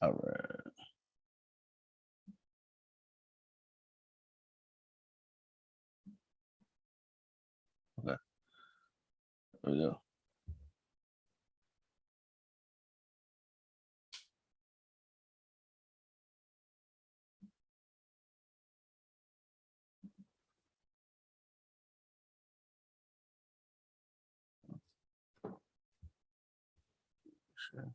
All right. Okay. There we go. Sure.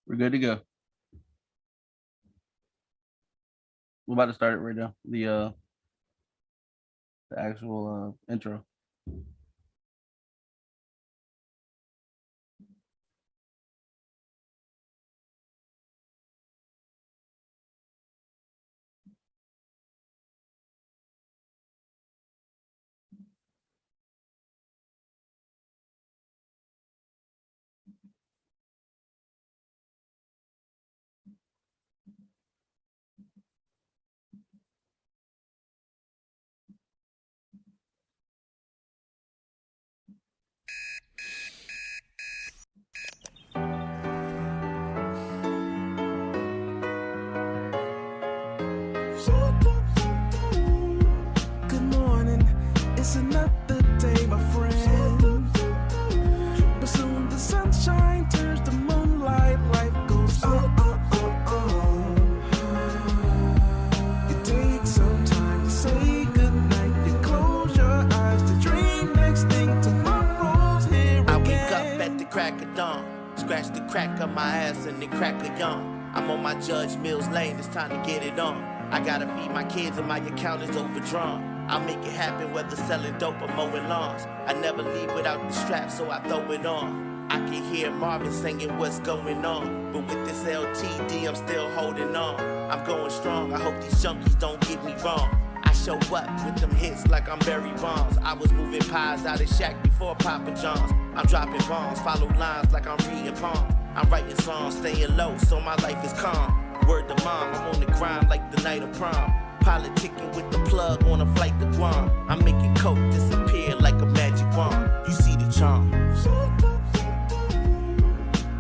We're good to go. We're about to start it right now. The actual intro. Good morning, it's another day, my friend. But soon the sunshine turns to moonlight, life goes You take some time to say goodnight, you close your eyes to dream. Next thing tomorrow's here again. I wake up at the crack of dawn, scratch the crack of my ass and then crack a yawn. I'm on my Judge Mills lane, it's time to get it on. I gotta feed my kids and my account is overdrawn. I'll make it happen whether selling dope or mowing lawns. I never leave without the strap, so I throw it on. I can hear Marvin singing what's going on, but with this LTD, I'm still holding on. I'm going strong, I hope these junkies don't get me wrong. I show up with them hits like I'm Barry Bonds. I was moving pies out of Shack before Papa John's. I'm dropping bombs, follow lines like I'm reading palms. I'm writing songs, staying low, so my life is calm. Word to mom, I'm on the grind like the night of prom. Politicking with the plug on a flight to Guam. I'm making coke disappear like a magic wand. You see the charm.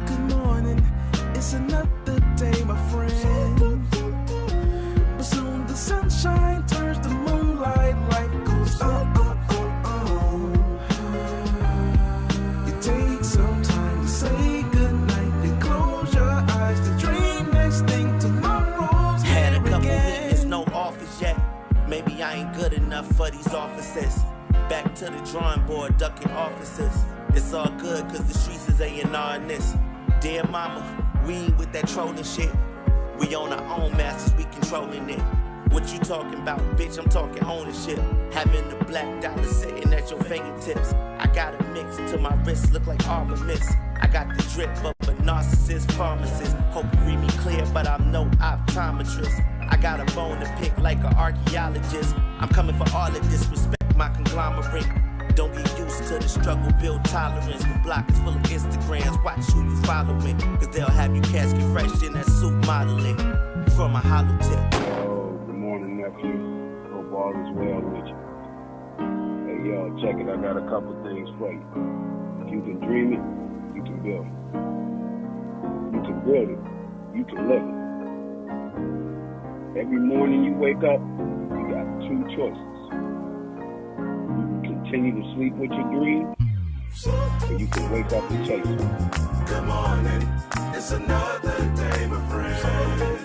Good morning, it's another day, my friend. But soon the sunshine turns to moonlight, life goes You take some time to say goodnight, you close your eyes to dream. Next thing tomorrow's Had a here couple again. meetings, no office yet. Maybe I ain't good enough for these offices. Back to the drawing board, ducking offices. It's all good cause the streets is A&R in this. Dear mama, we ain't with that trolling shit. We own our own masters, we controlling it. What you talking about, bitch? I'm talking ownership. Having the black dollar sitting at your fingertips. I got a mix till my wrists look like Arbor Mist. I got the drip of a narcissist pharmacist. Hope you read me clear, but I'm no optometrist. I got a bone to pick like an archaeologist. I'm coming for all the disrespect, my conglomerate. Don't get used to the struggle, build tolerance. The block is full of Instagrams, watch who you following. Cause they'll have you casket fresh in that suit modeling. From a hollow tip. Good morning, nephew. Hope all is well with you. Hey, yo, check it. I got a couple things for you. If you can dream it, you can build it. You can build it. You can live it. Every morning you wake up, you got two choices. You can continue to sleep with your dream, or you can wake up and chase it. Good morning, it's another day, my friend.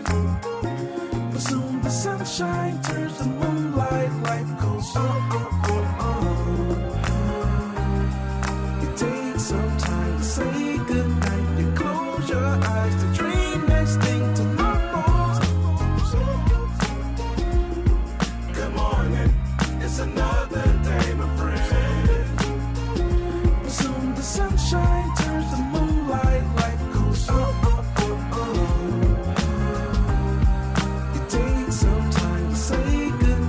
But soon the sunshine turns to moonlight, life goes You take some time to say goodnight, you close your eyes to dream. Next thing tomorrow's Good morning, it's another day, my friend. But soon the sunshine turns to moonlight, life goes You take some time to say goodnight.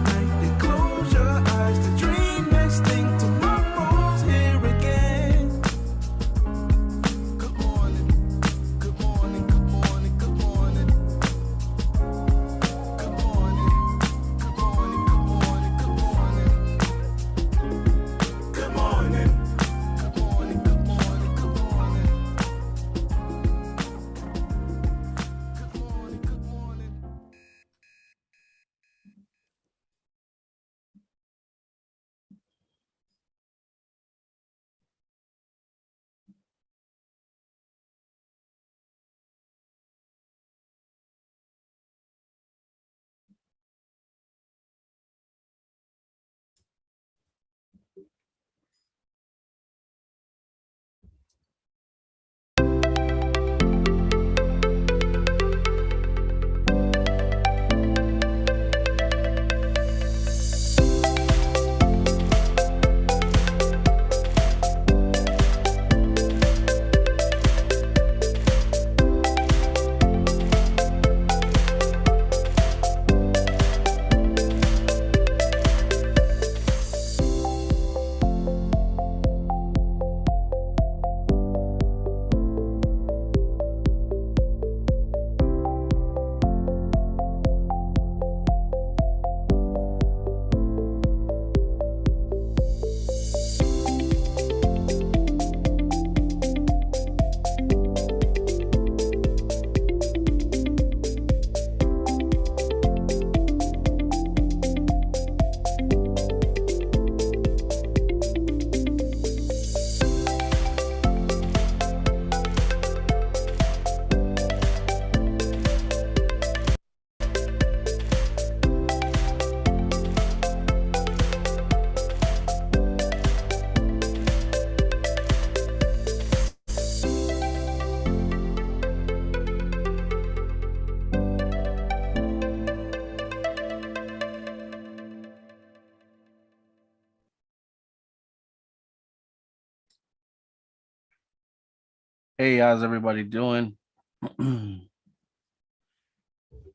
Hey, how's everybody doing?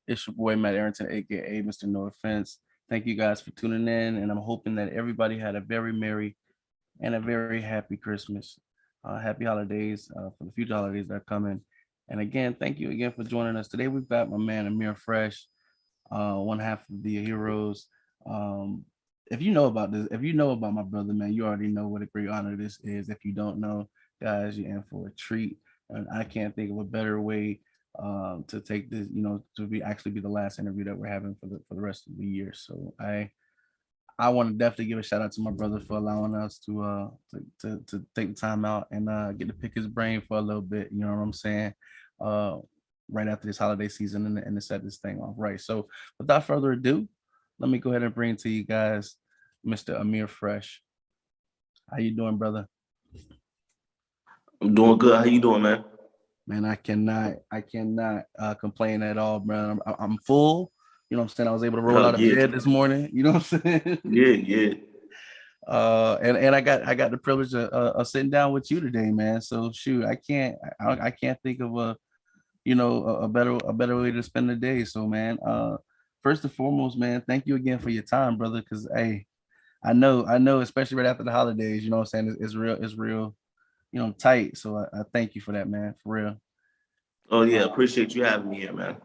It's your boy Matt Arrington, aka Mr. No Offense. Thank you guys for tuning in, and I'm hoping that everybody had a very merry and a very happy Christmas. Happy holidays for the future holidays that are coming. And again, thank you again for joining us today. We've got my man Amir Fresh, one half of the Heroes. Um, if you know about this, if you know about my brother, man, you already know what a great honor this is. If you don't know, guys, you're in for a treat. And I can't think of a better way to take this, to be actually be the last interview that we're having for the rest of the year. So I want to definitely give a shout out to my brother for allowing us to take the time out and get to pick his brain for a little bit. You know what I'm saying? Uh, right after this holiday season and to set this thing off right. So without further ado, let me go ahead and bring to you guys Mr. Amir Fresh. How you doing, brother? I'm doing good. How you doing, man? Man, I cannot complain at all, bro. I'm full. You know what I'm saying? I was able to roll out of bed this morning. You know what I'm saying? Yeah. And I got the privilege of sitting down with you today, man. So shoot, I can't think of a better way to spend the day. So man, first and foremost, man, thank you again for your time, brother. Because hey, I know, especially right after the holidays, you know what I'm saying? It's real, tight. So I thank you for that, man, for real. Oh yeah, appreciate you having me here, man.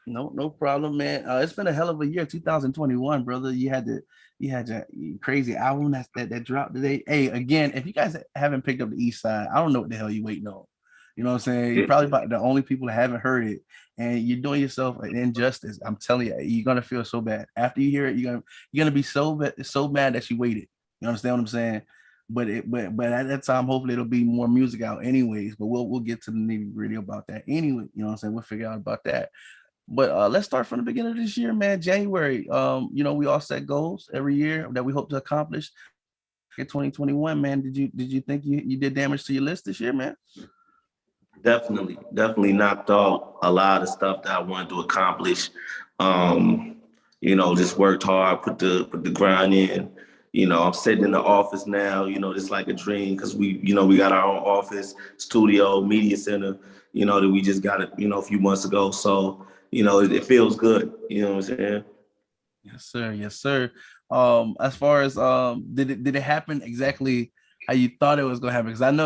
No problem, man. It's been a hell of a year, 2021, brother. You had your crazy album that dropped today. Hey, again, if you guys haven't picked up the East Side, I don't know what the hell you waiting on. You know what I'm saying? You're probably about the only people that haven't heard it, and you're doing yourself an injustice. I'm telling you, you're gonna feel so bad after you hear it. You're gonna be so mad that you waited. You understand what I'm saying? But at that time, hopefully it'll be more music out anyways. But we'll get to the nitty gritty about that anyway. You know what I'm saying? We'll figure out about that. But let's start from the beginning of this year, man. January. We all set goals every year that we hope to accomplish. In 2021, man, did you think you did damage to your list this year, man? Definitely knocked off a lot of stuff that I wanted to accomplish. Just worked hard, put the grind in. I'm sitting in the office now, it's like a dream because we got our own office, studio, media center, that we just got it, a few months ago. So, it feels good. You know what I'm saying? Yes, sir. As far as did it happen exactly how you thought it was gonna happen? Because I know,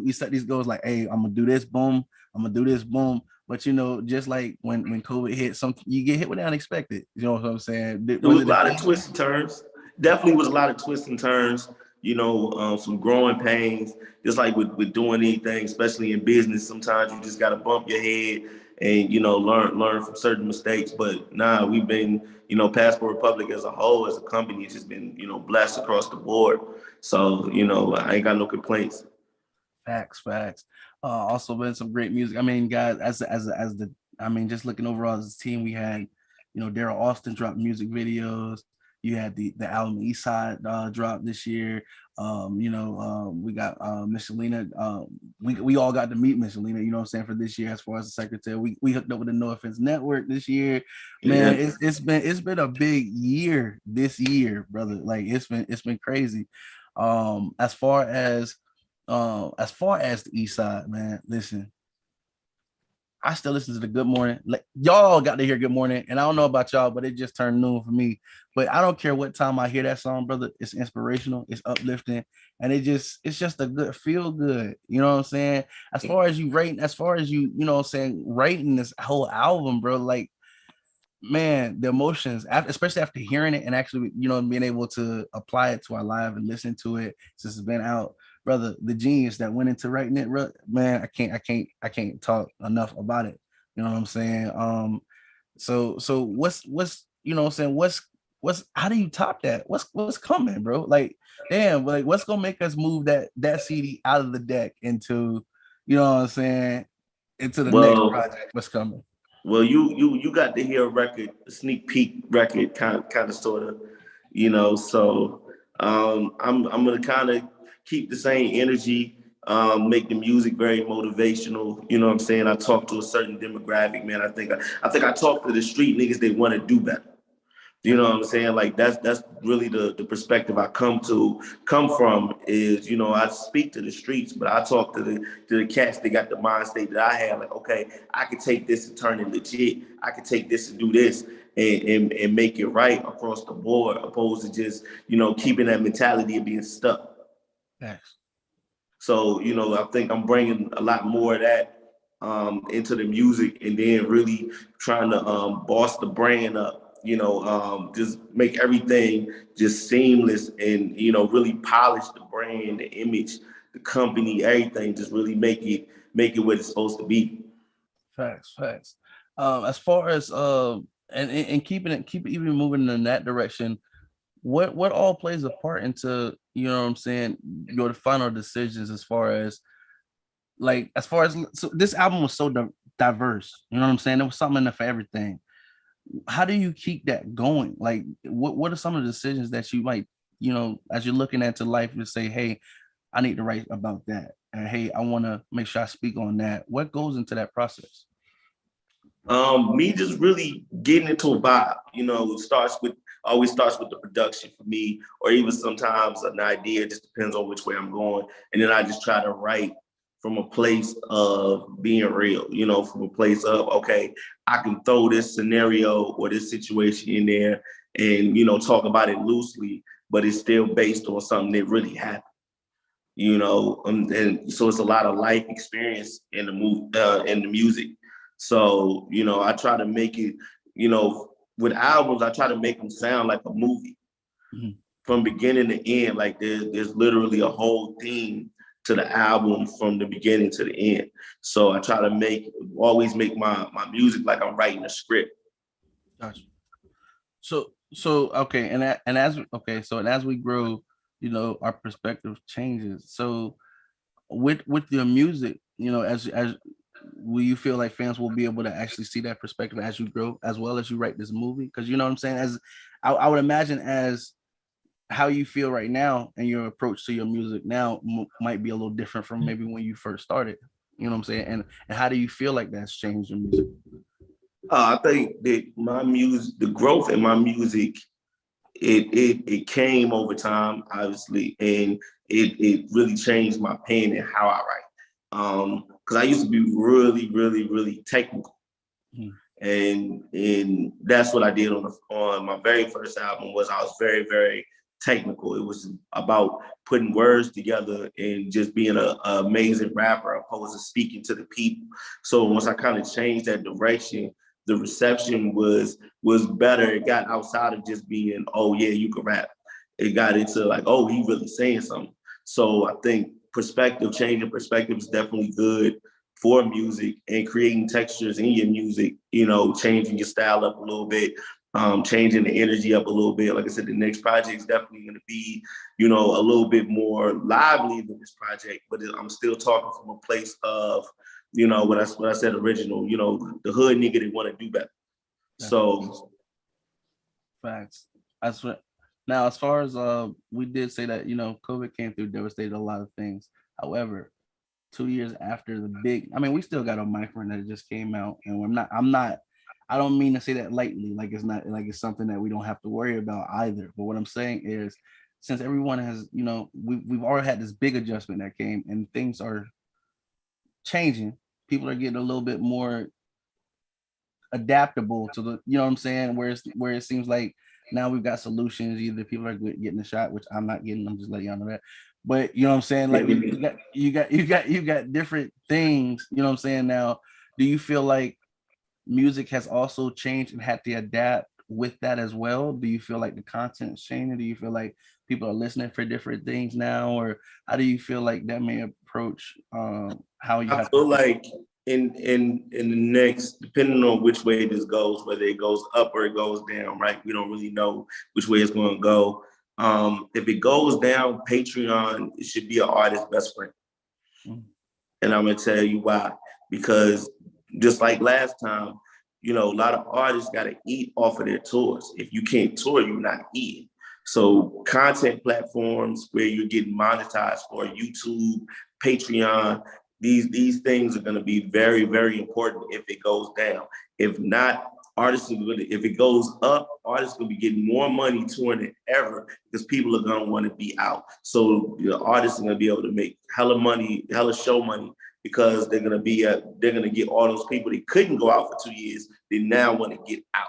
we set these goals like, hey, I'm gonna do this, boom, I'm gonna do this, boom. But just like when COVID hit, you get hit with the unexpected. You know what I'm saying? There was a lot of twists and turns. Definitely was a lot of twists and turns. Some growing pains. Just like with doing anything, especially in business, sometimes you just gotta bump your head and learn from certain mistakes. But we've been, Passport Republic as a whole, as a company, it's just been, blessed across the board. So, I ain't got no complaints. Facts. Also been some great music. I mean, guys, just looking overall as a team, we had, Daryl Austin dropped music videos. You had the album East Side drop this year. We got Miss Selena. We all got to meet Miss Selena, you know what I'm saying, for this year as far as the secretary. We hooked up with the No Offense Network this year. Man, yeah. It's been a big year this year, brother. Like it's been crazy. As far as the East Side, man, listen. I still listen to the Good Morning. Like y'all got to hear Good Morning, and I don't know about y'all, but it just turned noon for me. But I don't care what time I hear that song, brother. It's inspirational, it's uplifting, and it's just a good feel good. You know what I'm saying? As far as you, writing this whole album, bro, like, man, the emotions, especially after hearing it and actually, being able to apply it to our live and listen to it since it's been out. Brother, the genius that went into writing it, man, I can't talk enough about it. You know what I'm saying? So what's how do you top that? What's coming, bro? Like, damn, like what's gonna make us move that CD out of the deck into, you know what I'm saying, into the next project? What's coming? Well, you got to hear a sneak peek record, kind of sort of, So I'm gonna kind of keep the same energy, make the music very motivational. You know what I'm saying? I talk to a certain demographic, man. I think I talk to the street niggas. They want to do better. You know what I'm saying? Like that's really the perspective I come from is, you know, I speak to the streets, but I talk to the cats that got the mind state that I have. Like, okay, I could take this and turn it legit. I could take this and do this and make it right across the board, opposed to just, you know, keeping that mentality of being stuck. Yes. So, you know, I think I'm bringing a lot more of that into the music, and then really trying to boss the brand up, you know, just make everything just seamless and, you know, really polish the brand, the image, the company, everything, just really make it what it's supposed to be. Facts. As far as and keep even moving in that direction, what all plays a part into, you know what I'm saying, your final decisions as far as so this album was so diverse, you know what I'm saying? There was something in there for everything. How do you keep that going? Like, what are some of the decisions that you might, you know, as you're looking into life, and say, hey, I need to write about that, and hey, I want to make sure I speak on that. What goes into that process? Me just really getting into a vibe, you know, always starts with the production for me, or even sometimes an idea. It just depends on which way I'm going, and then I just try to write from a place of being real, you know, from a place of, okay, I can throw this scenario or this situation in there and, you know, talk about it loosely, but it's still based on something that really happened, you know, and so it's a lot of life experience in the music. So, you know, I try to make it, you know, with albums, I try to make them sound like a movie from beginning to end. Like there's literally a whole theme to the album from the beginning to the end. So I try to always make my music like I'm writing a script. Gotcha. So okay, and as we grow, you know, our perspective changes. So with your music, you know, as will you feel like fans will be able to actually see that perspective as you grow, as well as you write this movie? Because you know what I'm saying, as I would imagine, as how you feel right now and your approach to your music now might be a little different from maybe when you first started. You know what I'm saying? And how do you feel like that's changed your music? I think that my music, the growth in my music, it came over time, obviously, and it really changed my pen and how I write. Because I used to be really, really, really technical. And that's what I did on my very first album. Was I was very, very technical. It was about putting words together and just being an amazing rapper opposed to speaking to the people. So once I kind of changed that direction, the reception was better. It got outside of just being, oh yeah, you can rap. It got into like, oh, he really saying something. So I think changing perspective is definitely good for music and creating textures in your music, you know, changing your style up a little bit, changing the energy up a little bit. Like I said, the next project is definitely going to be, you know, a little bit more lively than this project, but I'm still talking from a place of, you know, what I said original, you know, the hood nigga that want to do better. So Facts. That's what. Now, as far as we did say that, you know, COVID came through, devastated a lot of things. However, 2 years after the big, I mean, we still got Omicron that just came out, and I don't mean to say that lightly, like it's not like it's something that we don't have to worry about either. But what I'm saying is, since everyone has, you know, we've already had this big adjustment that came, and things are changing. People are getting a little bit more adaptable to the, you know what I'm saying, where it seems like now we've got solutions. Either people are getting the shot, which I'm not getting. I'm just letting y'all know that. But you know what I'm saying, like you got different things. You know what I'm saying. Now, do you feel like music has also changed and had to adapt with that as well? Do you feel like the content's changing? Do you feel like people are listening for different things now, or how do you feel like that may approach how you? I feel like in the next, depending on which way this goes, whether it goes up or it goes down, right? We don't really know which way it's going to go. If it goes down, Patreon, it should be an artist's best friend. And I'm going to tell you why. Because just like last time, you know, a lot of artists got to eat off of their tours. If you can't tour, you're not eating. So content platforms where you're getting monetized for YouTube, Patreon, these things are going to be very, very important if it goes down. If not, artists are gonna, if it goes up, artists gonna be getting more money touring than ever because people are gonna want to be out. So the artists are gonna be able to make hella money, hella show money because they're gonna get all those people that couldn't go out for 2 years. They now want to get out.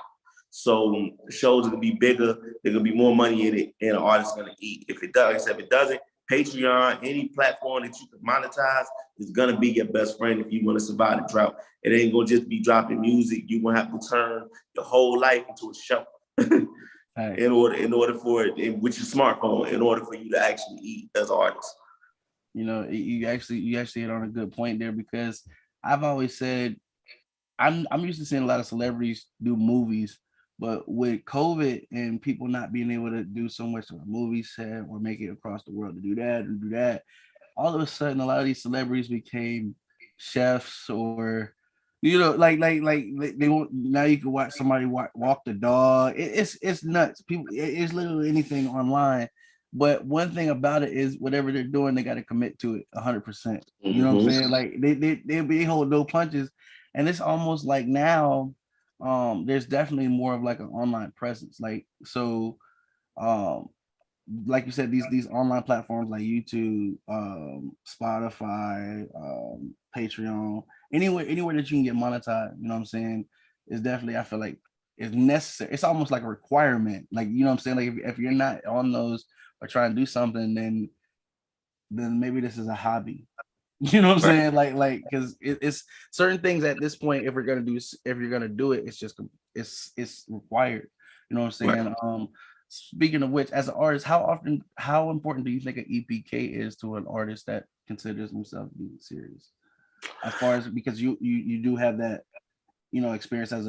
So the shows are gonna be bigger. There's gonna be more money in it, and the artist's gonna eat. If it does, like I said, if it doesn't, Patreon, any platform that you can monetize is gonna be your best friend if you want to survive the drought. It ain't gonna just be dropping music. You're gonna have to turn your whole life into a show Right. in order for it, with your smartphone, in order for you to actually eat as an artist. You know, you actually hit on a good point there, because I've always said I'm used to seeing a lot of celebrities do movies, but with COVID and people not being able to do so much of a movie set or make it across the world to do that, all of a sudden a lot of these celebrities became chefs, or they won't. Now you can watch somebody walk the dog. It's nuts. People, it's literally anything online. But one thing about it is whatever they're doing, they got to commit to it 100%. You know what I'm saying? Like they hold no punches, and it's almost like now, there's definitely more of like an online presence. Like so, like you said, these online platforms like YouTube, Spotify, Patreon, anywhere that you can get monetized, you know what I'm saying, is definitely, I feel like, it's necessary. It's almost like a requirement. Like, you know what I'm saying? Like if you're not on those or trying to do something, then maybe this is a hobby. You know what I'm saying? Like because it's certain things at this point, if you're gonna do it, it's just it's required. You know what I'm saying? Right. Speaking of which, as an artist, how important do you think an EPK is to an artist that considers himself being serious? As far as, because you do have that, experience as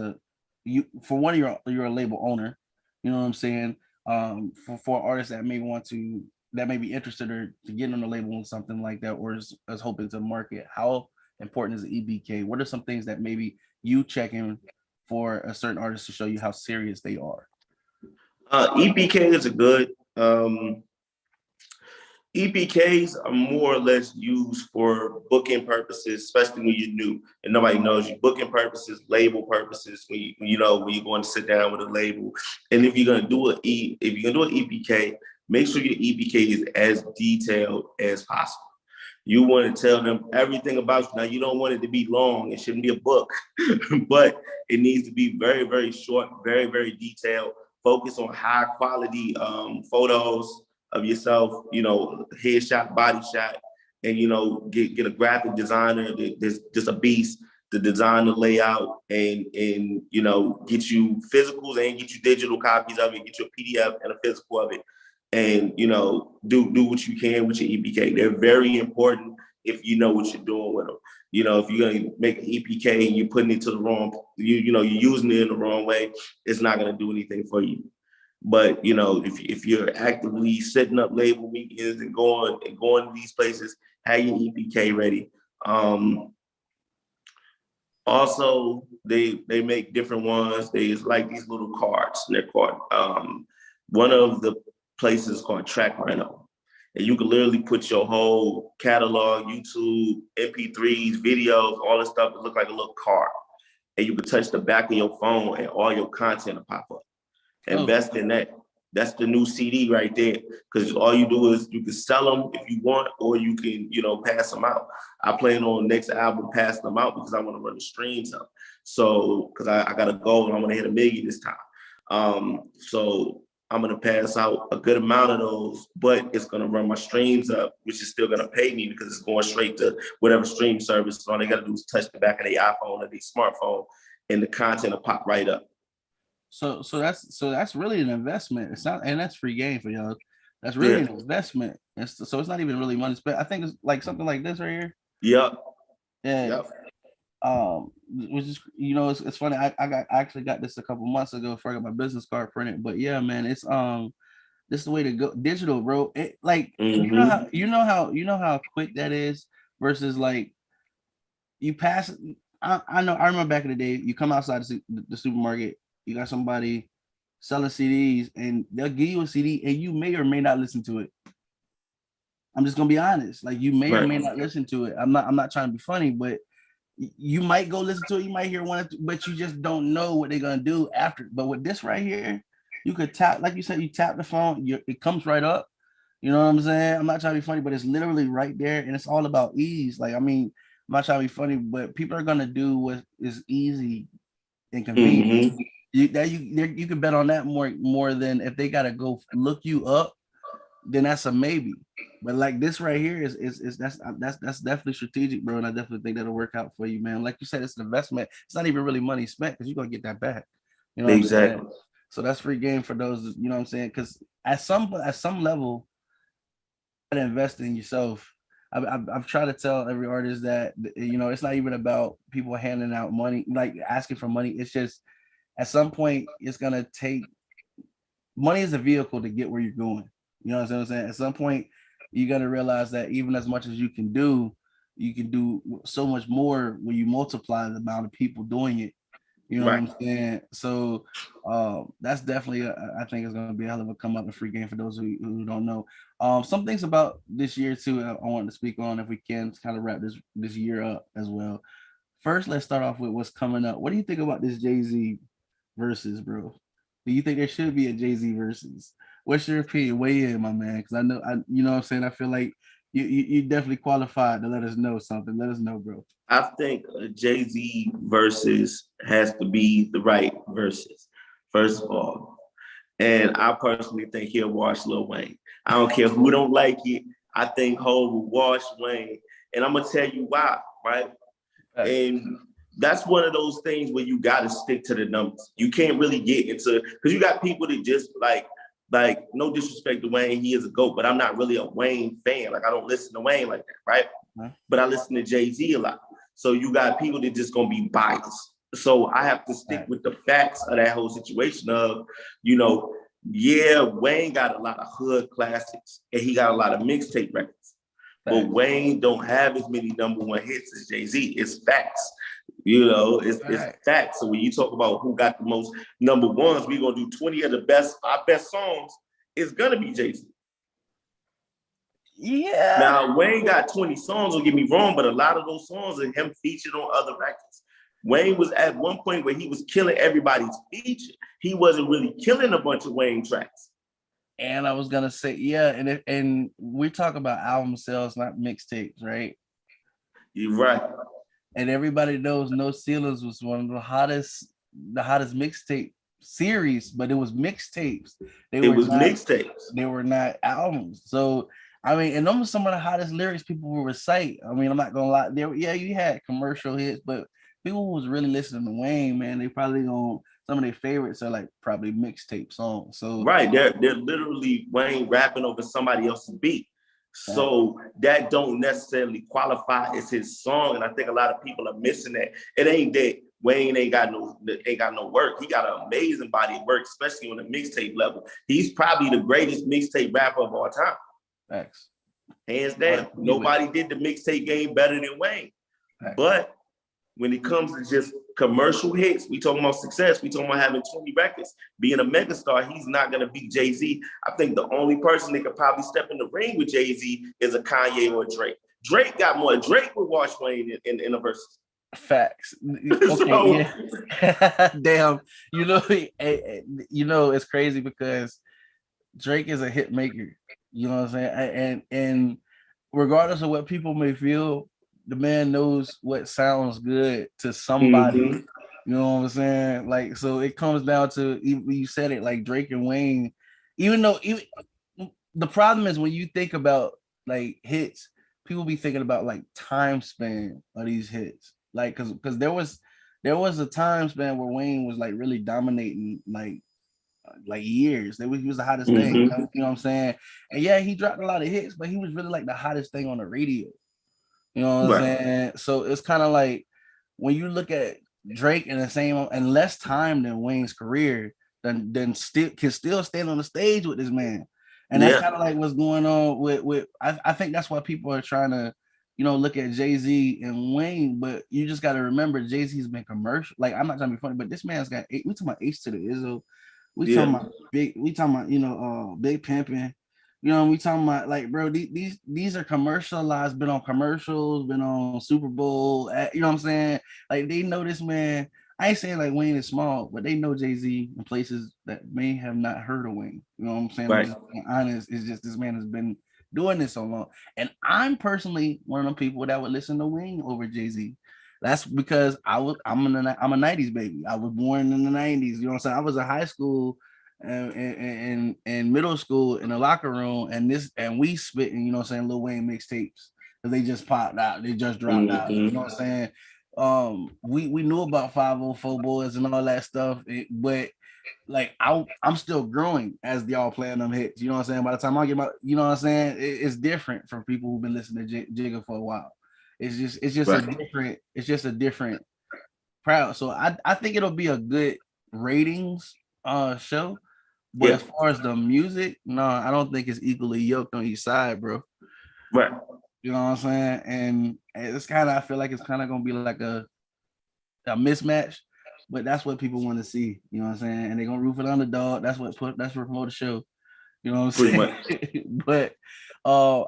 for one, you're a label owner. You know what I'm saying? For artists that may be interested or to get on the label and something like that, or is hoping to market, how important is the EPK? What are some things that maybe you check in for a certain artist to show you how serious they are? EPKs are good. EPKs are more or less used for booking purposes, especially when you're new and nobody knows you. Booking purposes, label purposes, when you're going to sit down with a label. And if you're gonna do an EPK, make sure your EPK is as detailed as possible. You want to tell them everything about you. Now, you don't want it to be long. It shouldn't be a book, but it needs to be very, very short, very, very detailed. Focus on high quality photos of yourself, headshot, body shot, and, get a graphic designer that's just a beast to design the layout and get you physicals and get you digital copies of it, get you a PDF and a physical of it. And, do what you can with your EPK. They're very important if you know what you're doing with them. If you're going to make an EPK and you're putting it to the wrong, you're using it in the wrong way, it's not going to do anything for you. But, if you're actively setting up label meetings and going to these places, have your EPK ready. Also, they make different ones. They like these little cards, and they're called, one of the places called Track Rental. And you can literally put your whole catalog, YouTube, MP3s, videos, all this stuff, it look like a little card. And you can touch the back of your phone and all your content will pop up. Invest in that. That's the new CD right there. Because all you do is you can sell them if you want, or you can, pass them out. I plan on next album passing them out because I want to run the streams up. So, because I got a goal and I want to hit 1 million this time. So I'm going to pass out a good amount of those, but it's going to run my streams up, which is still going to pay me because it's going straight to whatever stream service. So all they got to do is touch the back of their iPhone or their smartphone and the content will pop right up. So that's really an investment. It's not, and that's free game for y'all. That's really an investment. So it's not even really money spent. I think it's like something like this right here. Yep. Yeah. Yep. Which is, it's funny. I actually got this a couple months ago before I got my business card printed. But yeah, man, it's this is the way to go. Digital, bro. It, like you know how quick that is versus like you pass. I know. I remember back in the day, you come outside the supermarket. You got somebody selling CDs and they'll give you a CD and you may or may not listen to it. I'm just gonna be honest. Like you may or may not listen to it. I'm not trying to be funny, but you might go listen to it, you might hear one, but you just don't know what they're gonna do after. But with this right here, you could tap, like you said, you tap the phone, it comes right up. You know what I'm saying? I'm not trying to be funny, but it's literally right there, and it's all about ease. Like, I mean, I'm not trying to be funny, but people are gonna do what is easy and convenient. Mm-hmm. You can bet on that more than if they gotta go look you up, then that's a maybe. But like this right here is that's definitely strategic, bro. And I definitely think that'll work out for you, man. Like you said, it's an investment. It's not even really money spent because you're gonna get that back. You know what I'm Exactly. saying? So that's free game for those, you know what I'm saying? Because at some level, you gotta invest in yourself. I've tried to tell every artist that, you know, it's not even about people handing out money, like asking for money. It's just at some point it's gonna take money is a vehicle to get where you're going. You know what I'm saying? At some point, you got to realize that even as much as you can do so much more when you multiply the amount of people doing it. You know Right. what I'm saying? So that's definitely, I think it's going to be a hell of a come up and free game for those who don't know. Some things about this year too, I want to speak on if we can kind of wrap this year up as well. First, let's start off with what's coming up. What do you think about this Jay-Z versus, bro? Do you think there should be a Jay-Z versus? What's your opinion? Weigh in, my man, because I know, you know what I'm saying? I feel like you definitely qualified to let us know something. Let us know, bro. I think a Jay-Z versus has to be the right versus, first of all. And I personally think he'll wash Lil Wayne. I don't care who don't like it. I think Hov will wash Wayne. And I'm going to tell you why, right? And that's one of those things where you got to stick to the numbers. You can't really get into, because you got people that just like, no disrespect to Wayne, he is a GOAT, but I'm not really a Wayne fan. Like, I don't listen to Wayne like that, right? But I listen to Jay-Z a lot. So you got people that just gonna be biased. So I have to stick with the facts of that whole situation of, you know, yeah, Wayne got a lot of hood classics and he got a lot of mixtape records. But Wayne don't have as many #1 hits as Jay-Z. It's facts. You know, it's facts. So when you talk about who got the most #1s, we're gonna do 20 of our best songs. It's gonna be Jay-Z. Yeah. Now Wayne got 20 songs, don't get me wrong, but a lot of those songs are him featured on other records. Wayne was at one point where he was killing everybody's feature. He wasn't really killing a bunch of Wayne tracks. And I was gonna say, yeah, and we talk about album sales, not mixtapes, right? You're right. And everybody knows No Ceilings was one of the hottest mixtape series, but it was mixtapes. It was mixtapes. They were not albums. So I mean, and those were some of the hottest lyrics people will recite. I mean, I'm not gonna lie. You had commercial hits, but people was really listening to Wayne, man. They probably gonna, some of their favorites are like probably mixtape songs. So right, they're literally Wayne rapping over somebody else's beat. So that don't necessarily qualify as his song, and I think a lot of people are missing that. It ain't that Wayne ain't got no work. He got an amazing body of work, especially on the mixtape level. He's probably the greatest mixtape rapper of all time. Thanks. Hands down. Nobody did the mixtape game better than Wayne. But when it comes to just commercial hits, we talking about success, we talking about having 20 records, being a megastar, he's not gonna beat Jay-Z. I think the only person that could probably step in the ring with Jay-Z is a Kanye or a Drake. Drake got more. Drake would wash Wayne in a verse. Facts. Okay, yeah. Damn. You know, it's crazy because Drake is a hit maker. You know what I'm saying? And regardless of what people may feel, the man knows what sounds good to somebody. Mm-hmm. You know what I'm saying? Like, so it comes down to, you said it, like Drake and Wayne, even the problem is when you think about like hits, people be thinking about like time span of these hits. Like, cause there was a time span where Wayne was like really dominating like years. He was the hottest thing. You know what I'm saying? And yeah, he dropped a lot of hits, but he was really like the hottest thing on the radio. You know what I'm saying? So it's kind of like when you look at Drake in the same and less time than Wayne's career, then still can still stand on the stage with this man. And that's kind of like what's going on with I think that's why people are trying to, you know, look at Jay-Z and Wayne, but you just got to remember Jay-Z's been commercial. Like, I'm not trying to be funny, but this man's got we talking about H to the Izzo. We talking about, you know, Big Pimpin'. You know, we talking about like, bro, these are commercialized, been on commercials, been on Super Bowl. You know what I'm saying? Like they know this man. I ain't saying like Wayne is small, but they know Jay-Z in places that may have not heard of Wayne. You know what I'm saying? Right. Just being honest, it's just this man has been doing this so long. And I'm personally one of them people that would listen to Wayne over Jay-Z. That's because I'm a 90s baby. I was born in the 90s. You know what I'm saying? I was in high school and middle school in the locker room, and we spitting, you know what I'm saying, Lil Wayne mixtapes because they just popped out, they just dropped out. You know what I'm saying? We knew about 504 boys and all that stuff, but like I'm still growing as y'all playing them hits. You know what I'm saying? By the time I get my, you know what I'm saying, it's different from people who've been listening to Jigga for a while. It's just Right. a different crowd. So I think it'll be a good ratings show. But Yeah. as far as the music, no, I don't think it's equally yoked on each side, bro. Right. You know what I'm saying? And it's kind of, I feel like it's kind of gonna be like a mismatch, but that's what people want to see. You know what I'm saying? And they're gonna root for the underdog. That's what promote the show. You know what I'm Pretty saying? But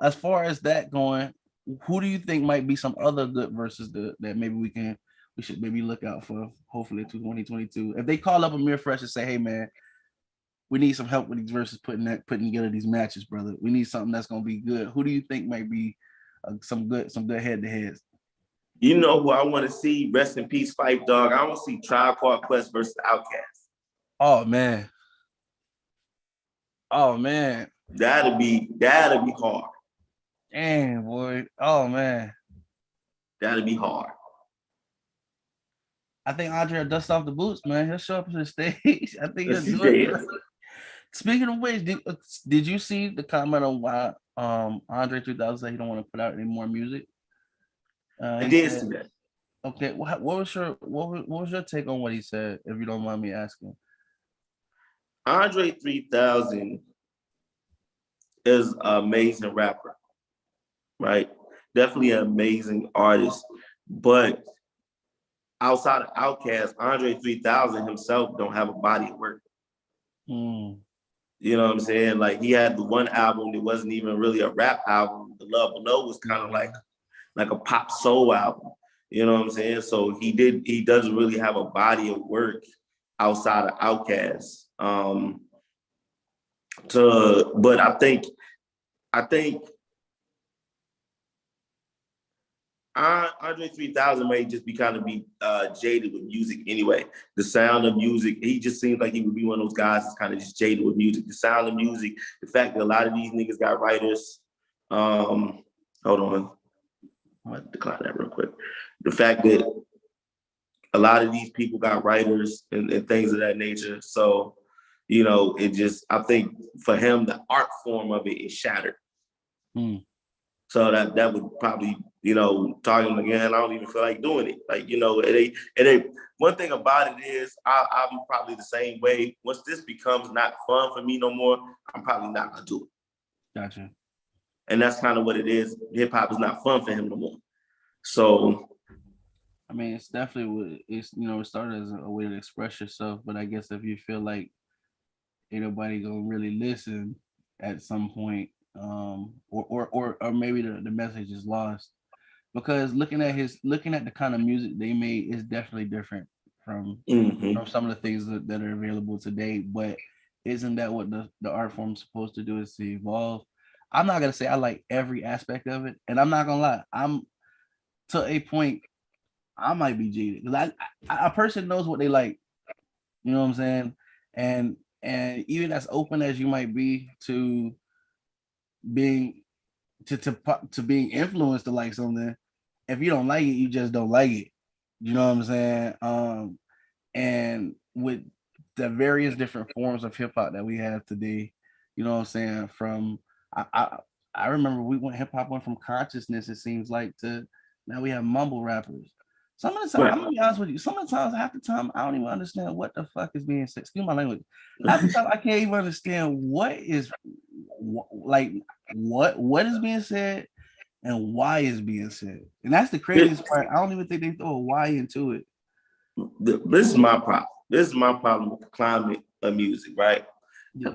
as far as that going, who do you think might be some other good verses that maybe we should maybe look out for? Hopefully, to 2022. If they call up Amir Fresh and say, "Hey, man, we need some help with these verses, putting together these matches, brother. We need something that's gonna be good." Who do you think might be some good head to heads? You know who I want to see? Rest in peace, Phife Dawg. I want to see Tribe Called Quest versus Outkast. Oh man. That'd be hard. Damn, boy. Oh man. That'd be hard. I think Andre will dust off the boots, man. He'll show up to the stage. I think he'll do Yeah. it. Speaking of which, did you see the comment on why Andre 3000 said he don't want to put out any more music? I did see that. Okay, what was your take on what he said, if you don't mind me asking? Andre 3000 is an amazing rapper, right? Definitely an amazing artist. But outside of Outkast, Andre 3000 himself don't have a body of work. Mm. You know what I'm saying? Like he had the one album that wasn't even really a rap album. The Love Below was kind of like a pop soul album. You know what I'm saying? So he doesn't really have a body of work outside of Outkast. But I think Andre 3000 may just be jaded with music anyway. The sound of music, he just seems like he would be one of those guys that's kind of just jaded with music. The sound of music, the fact that a lot of these niggas got writers. Hold on. I might decline that real quick. The fact that a lot of these people got writers and things of that nature. So, you know, I think for him, the art form of it is shattered. Mm. So that would probably, you know, talking again, I don't even feel like doing it. Like, you know, it ain't one thing about it is I'm probably the same way. Once this becomes not fun for me no more, I'm probably not gonna do it. Gotcha. And that's kind of what it is. Hip hop is not fun for him no more. So I mean, it's definitely it started as a way to express yourself, but I guess if you feel like ain't nobody gonna really listen at some point, or maybe the message is lost, because looking at the kind of music they made is definitely different from some of the things that are available today. But isn't that what the art form is supposed to do, is to evolve? I'm not gonna say I like every aspect of it, and I'm not gonna lie, I'm to a point I might be jaded because a person knows what they like. You know what I'm saying? And even as open as you might be to being to being influenced to like something, if you don't like it, you just don't like it. You know what I'm saying? And with the various different forms of hip hop that we have today, you know what I'm saying? From I remember hip hop went from consciousness, it seems like, to now we have mumble rappers. Some of the time, I'm gonna be honest with you. Some of the times, half the time, I don't even understand what the fuck is being said. Excuse my language. Half the time, I can't even understand what is being said and why is being said. And that's the craziest part. I don't even think they throw a why into it. This is my problem. This is my problem with the climate of music, right? Yeah.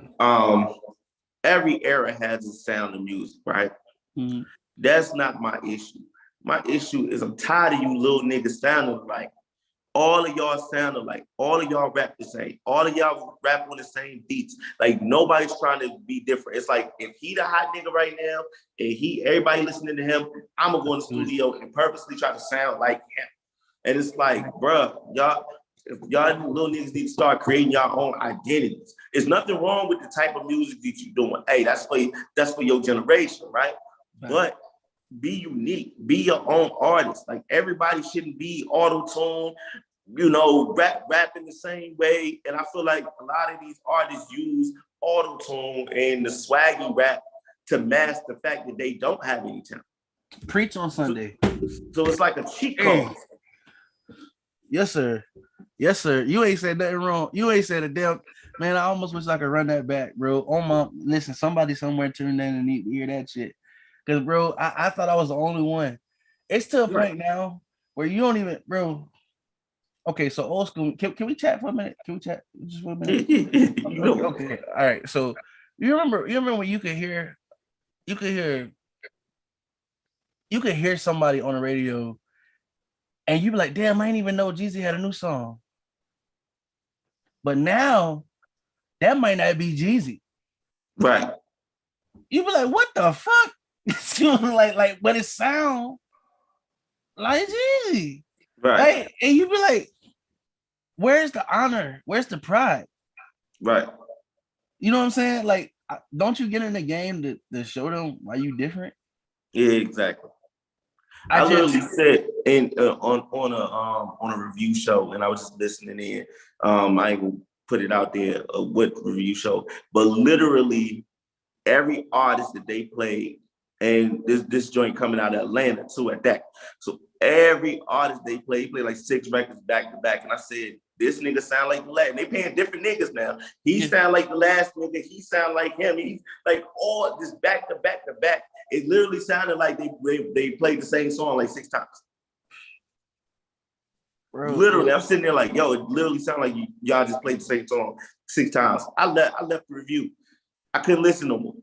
every era has a sound of music, right? Mhm. That's not my issue. My issue is I'm tired of you little niggas sounding like all of y'all sound alike. All of y'all rap the same. All of y'all rap on the same beats. Like nobody's trying to be different. It's like if he the hot nigga right now and everybody listening to him, I'm gonna go in the studio and purposely try to sound like him. And it's like, bruh, y'all little niggas need to start creating your own identities. There's nothing wrong with the type of music that you're doing. Hey, that's for your generation, right? But be unique, be your own artist. Like everybody shouldn't be auto-tune, rapping the same way. And I feel like a lot of these artists use auto-tune and the swaggy rap to mask the fact that they don't have any talent. Preach on Sunday. So it's like a cheat code. Yes, sir. Yes, sir. You ain't said nothing wrong. You ain't said a damn man. I almost wish I could run that back, bro. Listen, somebody somewhere tuned in and need to hear that shit. Cause bro, I thought I was the only one. It's to a point now where you don't even, bro. Okay, so old school. Can we chat for a minute? Can we chat just for a minute? Okay. All right. So you remember when you could hear somebody on the radio and you be like, damn, I didn't even know Jeezy had a new song. But now that might not be Jeezy. Right. You be like, what the fuck? But it sound like Jeezy. Right. Like, and you be like, where's the honor? Where's the pride? Right. You know what I'm saying? Like, don't you get in the game to show them why you different? Yeah, exactly. I literally said on a review show, and I was just listening in. I ain't gonna put it out there what review show, but literally every artist that they played, and this joint coming out of Atlanta too at that. So every artist they played like 6 records back to back, and I said, this nigga sound like the last. And they paying different niggas now. He sound like the last nigga. He sound like him. He's like all this back to back to back. It literally sounded like they played the same song like 6 times. Bro, literally, I'm sitting there like, yo, it literally sounded like y'all just played the same song 6 times. I left the review. I couldn't listen no more.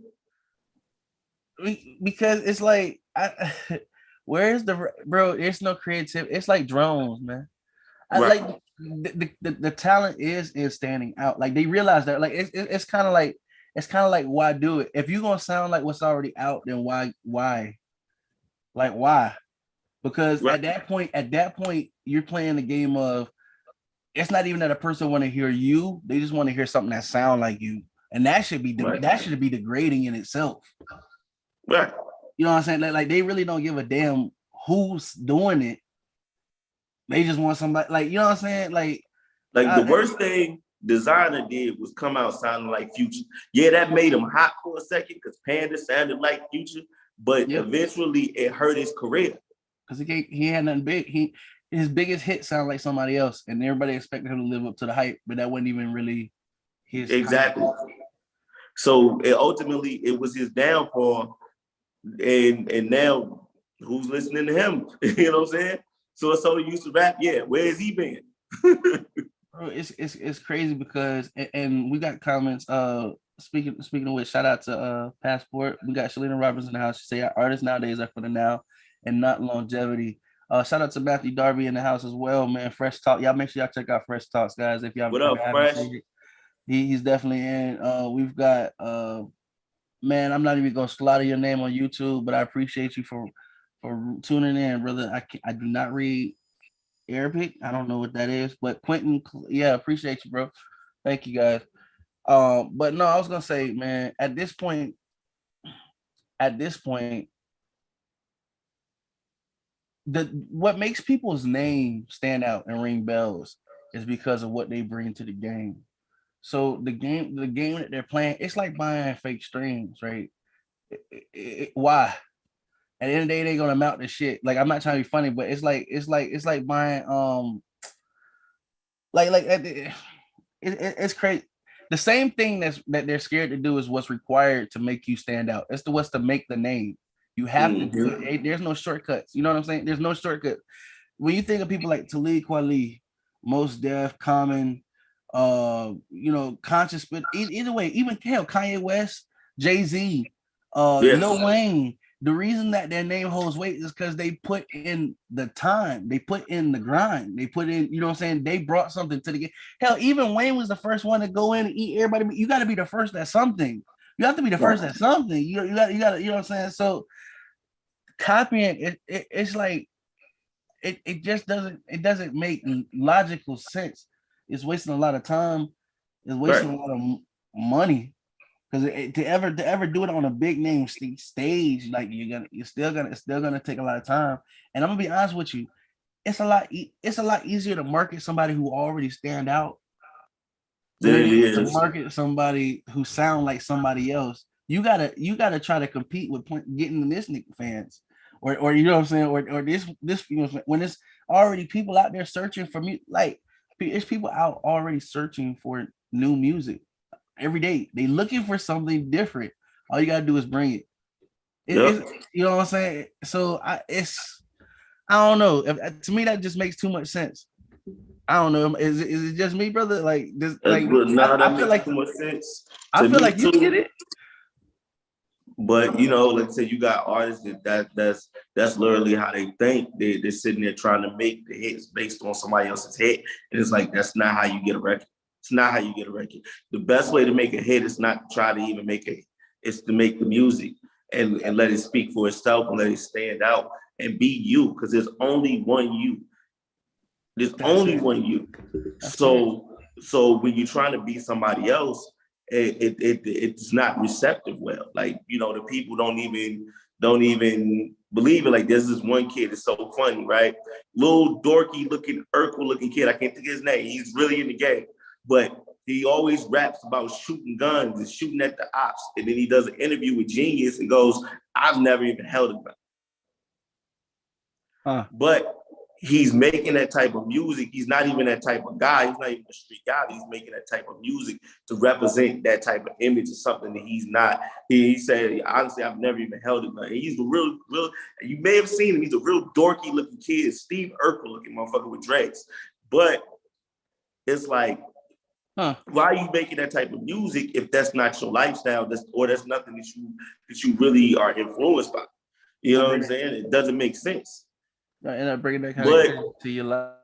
Because it's like, where's the bro? There's no creativity. It's like drones, man. Right. Like the talent is standing out. Like they realize that. Like it's kind of like why do it? If you're gonna sound like what's already out, then why? Like why? Because at that point, you're playing the game of. It's not even that a person want to hear you; they just want to hear something that sound like you, and that should be degrading in itself. Right. You know what I'm saying? Like they really don't give a damn who's doing it. They just want somebody, like, you know what I'm saying? Like the worst thing Designer did was come out sounding like Future. Yeah, that made him hot for a second because Panda sounded like Future, but eventually it hurt his career. Because he had nothing big. His biggest hit sounded like somebody else, and everybody expected him to live up to the hype, but that wasn't even really his exactly. Hype. So ultimately it was his downfall, and now who's listening to him? You know what I'm saying? So used to rap, yeah. Where has he been? Bro, it's crazy because and we got comments. Speaking of which, shout out to Passport. We got Shalina Roberts in the house. She say our artists nowadays are for the now and not longevity. Shout out to Matthew Darby in the house as well, man. Fresh Talk. Y'all make sure y'all check out Fresh Talks, guys. If y'all what up, Fresh? He's definitely in. We've got man, I'm not even gonna slaughter your name on YouTube, but I appreciate you for tuning in, brother. I do not read Arabic. I don't know what that is, but Quentin, yeah, appreciate you, bro. Thank you, guys. But no, I was gonna say, man, at this point, what makes people's name stand out and ring bells is because of what they bring to the game. So the game that they're playing, it's like buying fake streams, right? Why? At the end of the day, they're gonna mount the shit. Like, I'm not trying to be funny, but it's like buying it's crazy. The same thing that they're scared to do is what's required to make you stand out. It's what's to make the name. You have to do it. There's no shortcuts. You know what I'm saying? There's no shortcut. When you think of people like Talib Kweli, Mos Def, Common, Conscious, but either way, even Kanye West, Jay-Z, Yes. Lil Wayne. The reason that their name holds weight is because they put in the time, they put in the grind, they put in, you know what I'm saying? They brought something to the game. Hell, even Wayne was the first one to go in and eat everybody. You got to be the first at something. You have to be the first at something. You got, you know what I'm saying? So copying it's like it just doesn't make logical sense. It's wasting a lot of time. It's wasting a lot of money. Because to ever do it on a big name stage, like it's still gonna take a lot of time. And I'm gonna be honest with you, it's a lot easier to market somebody who already stand out than it is to market somebody who sound like somebody else. You gotta try to compete with getting this nigga fans, or you know what I'm saying, or this you know, when it's already people out there searching for me, like it's people out already searching for new music. Every day they looking for something different. All you gotta do is bring it. It's, you know what I'm saying? So I don't know. To me, that just makes too much sense. I don't know. Is it just me, brother? Like this? Like I feel like too much sense. I feel like you get it. But you know, like I said, you got artists that's literally how they think. They're sitting there trying to make the hits based on somebody else's hit, and it's like that's not how you get a record. It's not how you get a record. The best way to make a hit is not to try to even make it. It's to make the music and let it speak for itself and let it stand out and be you, because there's only one you. There's only one you. So when you're trying to be somebody else, it's not receptive well. Like, you know, the people don't even believe it. Like, there's this one kid, it's so funny, right? Little dorky looking, Urkel looking kid. I can't think of his name. He's really in the game. But he always raps about shooting guns and shooting at the ops. And then he does an interview with Genius and goes, I've never even held a gun. But he's making that type of music. He's not even that type of guy. He's not even a street guy. He's making that type of music to represent that type of image of something that he's not. He said, honestly, I've never even held a gun. And he's a real, you may have seen him. He's a real dorky looking kid, Steve Urkel looking motherfucker with dreads. But it's like, why are you making that type of music if that's not your lifestyle? That's nothing that you really are influenced by. You know what I'm saying? It doesn't make sense. End up bringing that kind of to your life.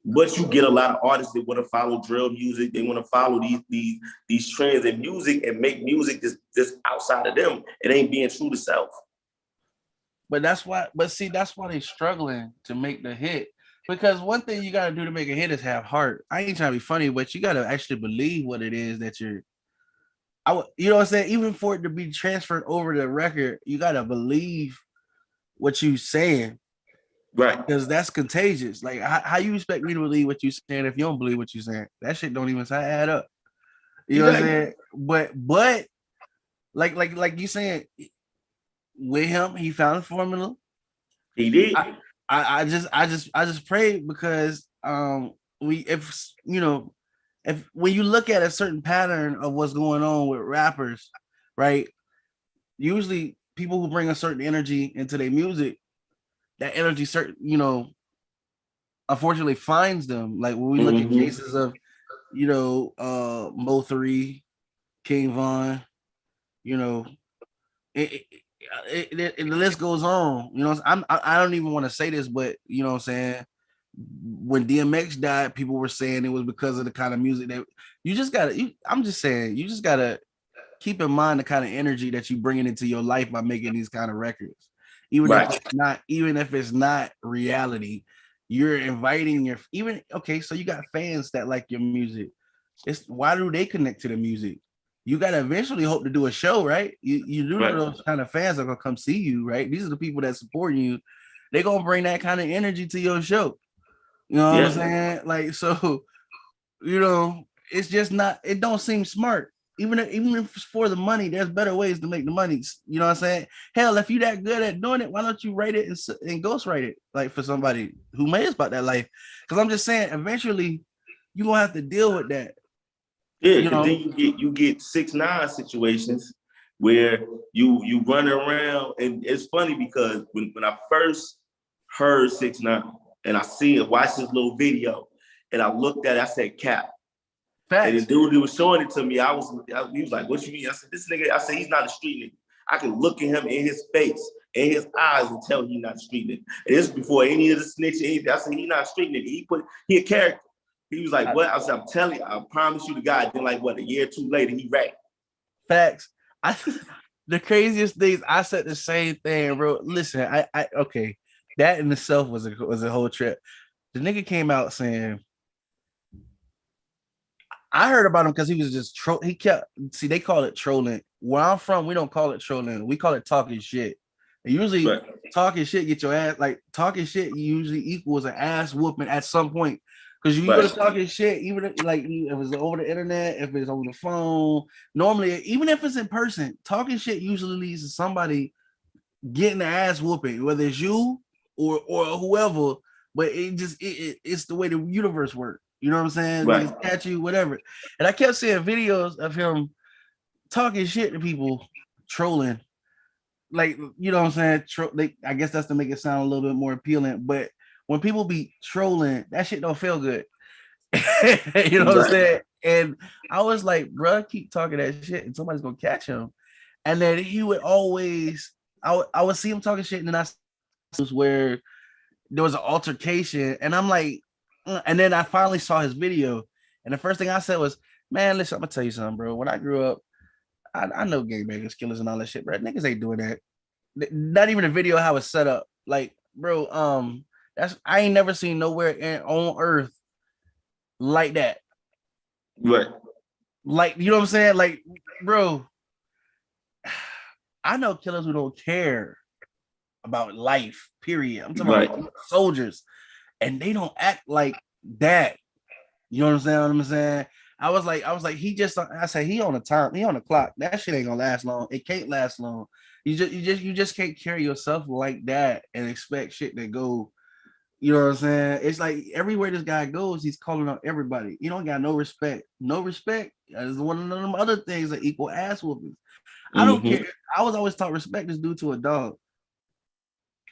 But you get a lot of artists that want to follow drill music. They want to follow these trends in music and make music just outside of them. It ain't being true to self. But that's why they're struggling to make the hit. Because one thing you got to do to make a hit is have heart. I ain't trying to be funny, but you got to actually believe what it is that you know what I'm saying? Even for it to be transferred over the record, you got to believe what you saying. Right. Because that's contagious. Like, how you expect me to believe what you saying if you don't believe what you saying? That shit don't even add up. You know what I'm saying? But like you saying, with him, he found a formula. He did. I just pray because if when you look at a certain pattern of what's going on with rappers, right? Usually people who bring a certain energy into their music, that energy unfortunately finds them. Like when we look at cases of Mo3, King Von, the list goes on. I don't even want to say this, but you know what I'm saying, when DMX died, people were saying it was because of the kind of music that you just gotta keep in mind the kind of energy that you bringing into your life by making these kind of records. Even if it's not reality, you're inviting so you got fans that like your music. Why do they connect to the music? You gotta eventually hope to do a show, right? You do know those kind of fans are gonna come see you, right? These are the people that support you. They're gonna bring that kind of energy to your show. You know what I'm saying? Like, so, it's just not, it don't seem smart. Even if it's for the money, there's better ways to make the money. You know what I'm saying? Hell, if you that good at doing it, why don't you write it and ghostwrite it, like for somebody who may about that life? Because I'm just saying, eventually, you're gonna have to deal with that. Yeah, because then you get 6ix9ine situations where you run around, and it's funny because when I first heard 6ix9ine and I watched this little video, and I looked at it, I said, Cap. And the Facts. dude who was showing it to me, he was like, "What you mean?" I said, "This nigga." I said, "He's not a street nigga. I can look at him in his face, in his eyes, and tell he's not a street nigga." And this is before any of the snitching. Anything. I said, "He's not a street nigga. He a character." He was like, "What?" I said, "I'm telling you, I promise you, the guy." Then like what, a year or two later, he rapped. Facts. The craziest things, I said the same thing, bro. Listen, I okay, that in itself was a whole trip. The nigga came out saying, I heard about him because he was just he kept, see, they call it trolling. Where I'm from, we don't call it trolling. We call it talking shit. And usually Right. talking shit get your ass, like talking shit usually equals an ass whooping at some point. Because you go Right. to talking shit, even if, like if it's over the internet, if it's over the phone, normally, even if it's in person, talking shit usually leads to somebody getting the ass whooping, whether it's you or whoever. But it's the way the universe works. You know what I'm saying? Right. Niggas catch you, whatever. And I kept seeing videos of him talking shit to people, trolling. Like, you know what I'm saying? I guess that's to make it sound a little bit more appealing. But when people be trolling, that shit don't feel good. You know what I'm saying? And I was like, bro, keep talking that shit and somebody's gonna catch him. And then he would always, I would see him talking shit, and then I was where there was an altercation, and I'm like, and then I finally saw his video, and the first thing I said was, man, listen, I'm gonna tell you something, bro. When I grew up, I know gangbangers, killers, and all that shit, bro. Niggas ain't doing that. Not even a video how it's set up. Like, bro, I ain't never seen nowhere on earth like that. Right. Like, you know what I'm saying? Like, bro, I know killers who don't care about life, period. I'm talking about soldiers, and they don't act like that. You know what I'm saying? I was like, I said, he on the time, he on the clock. That shit ain't gonna last long. It can't last long. You just can't carry yourself like that and expect shit to go. You know what I'm saying? It's like everywhere this guy goes, he's calling out everybody. You don't got no respect. No respect is one of them other things that equal ass whoopings. I don't care. I was always taught respect is due to a dog.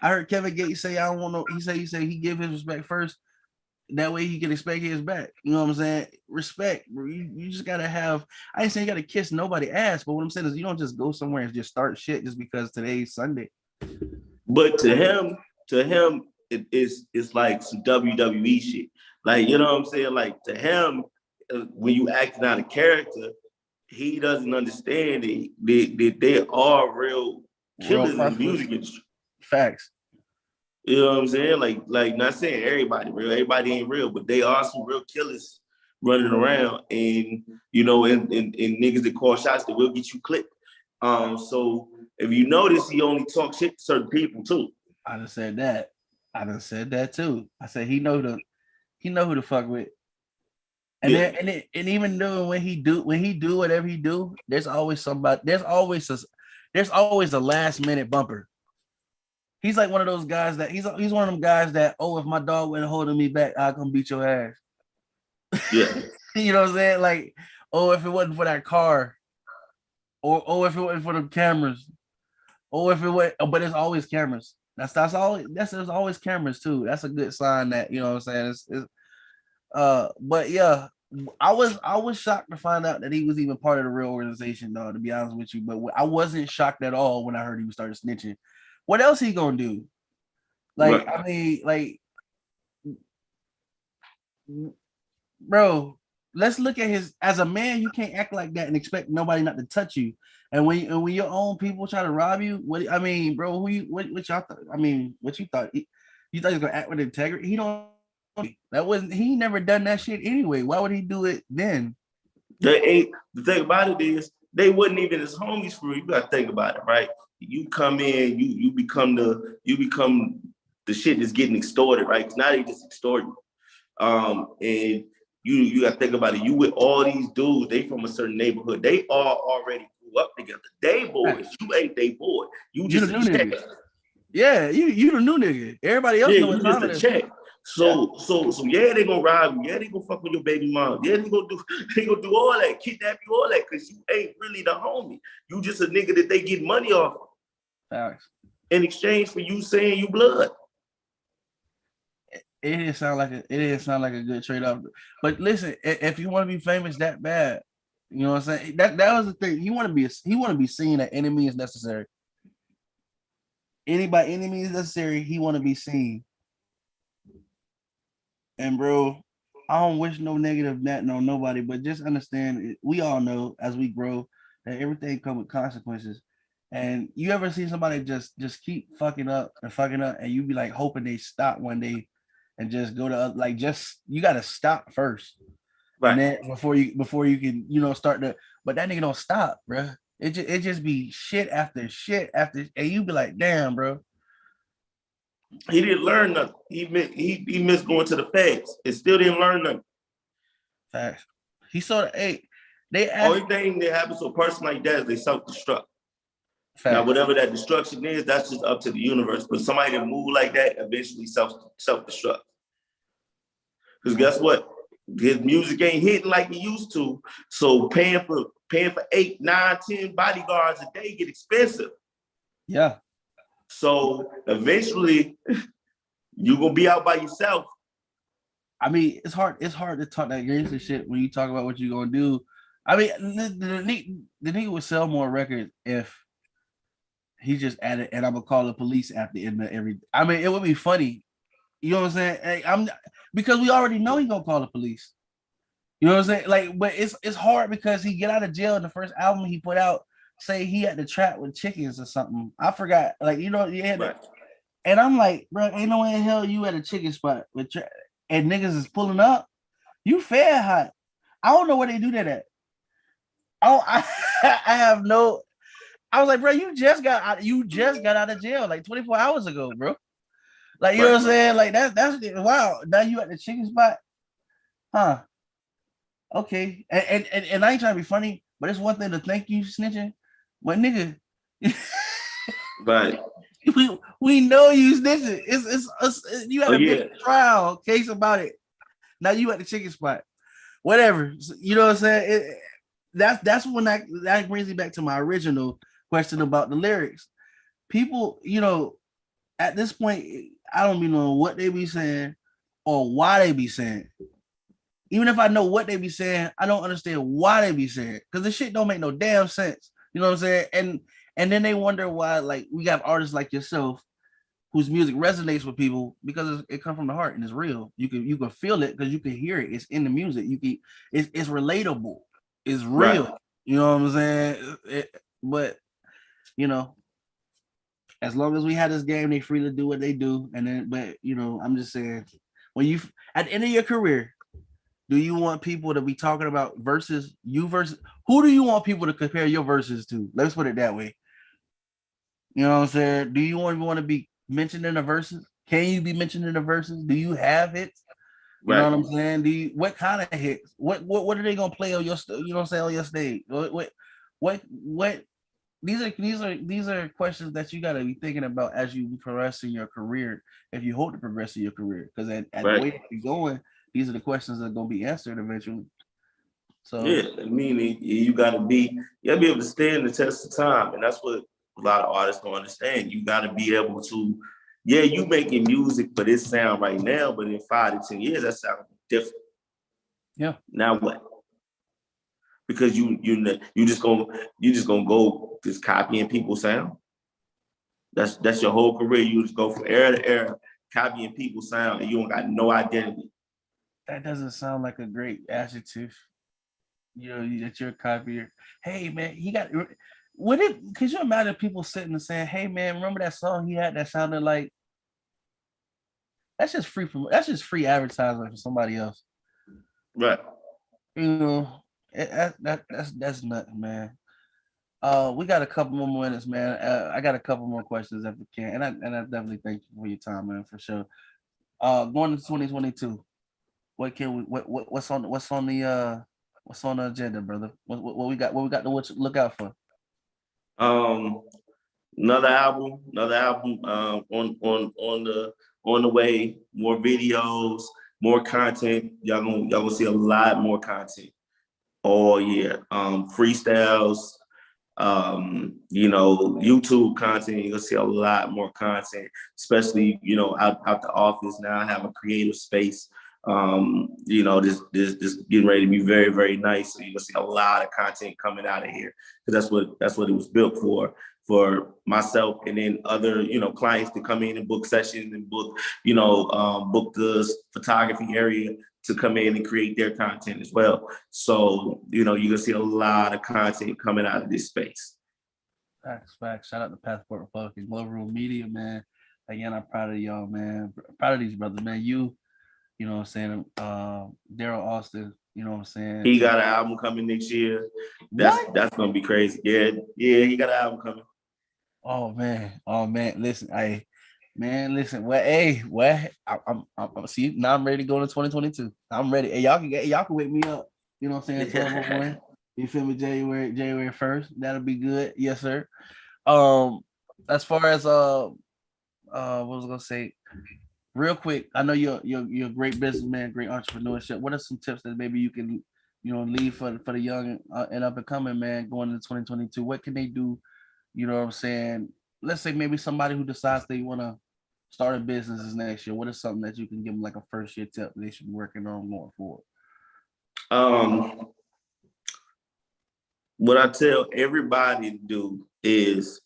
I heard Kevin Gates say, I don't want no, he said he give his respect first. That way he can expect his back. You know what I'm saying? Respect. You just gotta have, I ain't saying you gotta kiss nobody ass, but what I'm saying is you don't just go somewhere and just start shit just because today's Sunday. But to him, it's like some WWE shit. Like, you know what I'm saying? Like, to him, when you acting out a character, he doesn't understand that they are real killers in the music industry. Facts. You know what I'm saying? Like not saying everybody real, everybody ain't real, but they are some real killers running around, and you know, and niggas that call shots that will get you clipped. So if you notice, he only talks shit to certain people too. I done said that. I done said that too. I said he know who to fuck with. And Yeah. then and even though when he do whatever he do, there's always somebody, there's always a last minute bumper. He's like one of those guys that he's one of them guys that, oh, if my dog wasn't holding me back, I'll come beat your ass. Yeah. You know what I'm saying? Like, oh, if it wasn't for that car, or if it wasn't for the cameras, or if it was, but there's always cameras. There's always cameras too. That's a good sign that, you know what I'm saying? But yeah, I was shocked to find out that he was even part of the real organization, though, to be honest with you. But I wasn't shocked at all when I heard he was started snitching. What else he gonna do? Like, right. I mean, like, bro, let's look at his, as a man, you can't act like that and expect nobody not to touch you. And when your own people try to rob you, what bro, what y'all thought? I mean, what you thought? You thought he was gonna act with integrity? He never done that shit anyway. Why would he do it then? The thing about it is they wasn't even his homies for real. You gotta think about it, right? You come in, you become the shit that's getting extorted, right? Because now they just extort you. And you gotta think about it. You with all these dudes, they from a certain neighborhood. They all already grew up together. They boys. You ain't they boy. You just a check. Yeah, you the new nigga. Everybody else know you just a check. So yeah, they gonna rob you. Yeah, they gonna fuck with your baby mom. Yeah, they gonna do all that, kidnap you, all that, because you ain't really the homie. You just a nigga that they get money off Facts. In exchange for you saying you blood. It didn't sound like a good trade off. But listen, if you want to be famous that bad, you know what I'm saying? That was the thing. He want to be seen at any means necessary. By any means necessary, he want to be seen. And bro, I don't wish no negative that on nobody, but just understand we all know as we grow that everything comes with consequences. And you ever see somebody just keep fucking up, and you be like hoping they stop one day and just go to like just you gotta stop first. Right. And then before you can, start to, but that nigga don't stop, bro. It just be shit after shit after, and you be like, damn, bro. He didn't learn nothing. He missed going to the feds. It still didn't learn nothing. Facts. He saw they Only thing that happens to a person like that is they self-destruct. Facts. Now, whatever that destruction is, that's just up to the universe. But somebody that move like that eventually self-destruct. Because guess what? His music ain't hitting like it used to. So paying for 8, 9, 10 bodyguards a day get expensive. Yeah. So eventually you're gonna be out by yourself. I mean, it's hard to talk that gangster shit when you talk about what you're gonna do. I mean, the nigga would sell more records if he just added, and I'm gonna call the police after end of every. I mean, it would be funny. You know what I'm saying? Hey, because we already know he gonna call the police. You know what I'm saying? Like, but it's hard because he get out of jail. The first album he put out, say he had to trap with chickens or something. I forgot. Like, you had Right. and I'm like, bro, ain't no way in hell you at a chicken spot with and niggas is pulling up. You fair hot. I don't know where they do that at. I have no. I was like, bro, you just got out of jail like 24 hours ago, bro. Like, you know what I'm saying? Like that's wow. Now you at the chicken spot, huh? Okay, and I ain't trying to be funny, but it's one thing to thank you snitching, but nigga, Right. we know you snitching. It's you had a big trial case about it. Now you at the chicken spot, whatever. You know what I'm saying? That's when that brings me back to my original question about the lyrics. People, at this point, I don't even know what they be saying or why they be saying. Even if I know what they be saying, I don't understand why they be saying, because this shit don't make no damn sense. You know what I'm saying? And then they wonder why, like, we got artists like yourself whose music resonates with people because it comes from the heart and it's real. You can feel it because you can hear it. It's in the music. It's relatable. It's real. Right. You know what I'm saying? But as long as we have this game, they free to do what they do. And then, but I'm just saying, when you at the end of your career, do you want people to be talking about versus who do you want people to compare your verses to? Let's put it that way. You know what I'm saying? Do you want to be mentioned in the verses? Can you be mentioned in the verses? Do you have hits? You know what I'm saying? What kind of hits? What are they gonna play on your on your stage? What these are questions that you gotta be thinking about as you progress in your career, if you hope to progress in your career. Because at the way you're going, these are the questions that are gonna be answered eventually. So I mean, you gotta be able to stand the test of time, and that's what a lot of artists don't understand. You gotta be able to, you making music for this sound right now, but in 5 to 10 years, that sounds different. Yeah. Now what? Because you just gonna go just copying people's sound. That's your whole career. You just go from era to era copying people's sound, and you don't got no identity. That doesn't sound like a great adjective. That you're a copier. Hey man, he got. Could you imagine people sitting and saying, "Hey man, remember that song he had that sounded like?" That's just free advertisement for somebody else. Right. That's nothing, man. We got a couple more minutes, man. I got a couple more questions if we can, and I definitely thank you for your time, man, for sure. Going to 2022, what's on the agenda, brother? What we got to look out for? Another album on the way, more videos, more content. Y'all gonna see a lot more content. Oh yeah. Freestyles, YouTube content. You'll see a lot more content, especially, out the office now. I have a creative space. This getting ready to be very, very nice. So you'll see a lot of content coming out of here, because that's what it was built for myself, and then other, clients to come in and book sessions and book the photography area to come in and create their content as well. So, you're gonna see a lot of content coming out of this space. Facts. Shout out to Passport Republican, Glove Room Media, man. Again, I'm proud of y'all, man. Proud of these brothers, man. You know what I'm saying? Daryl Austin, you know what I'm saying? He got an album coming next year. That's gonna be crazy. Yeah, he got an album coming. Oh man. Listen, listen. I'm see now. I'm ready to go to 2022. I'm ready. Hey, y'all can wake me up. You know what I'm saying? 12/01. You feel me? January 1st. That'll be good. Yes, sir. As far as what was I gonna say? Real quick, I know you're a great businessman, great entrepreneurship. What are some tips that maybe you can, leave for the young and up and coming man going into 2022? What can they do? You know what I'm saying? Let's say maybe somebody who decides they want to start a business this next year. What is something that you can give them like a first year tip they should be working on going forward? What I tell everybody to do is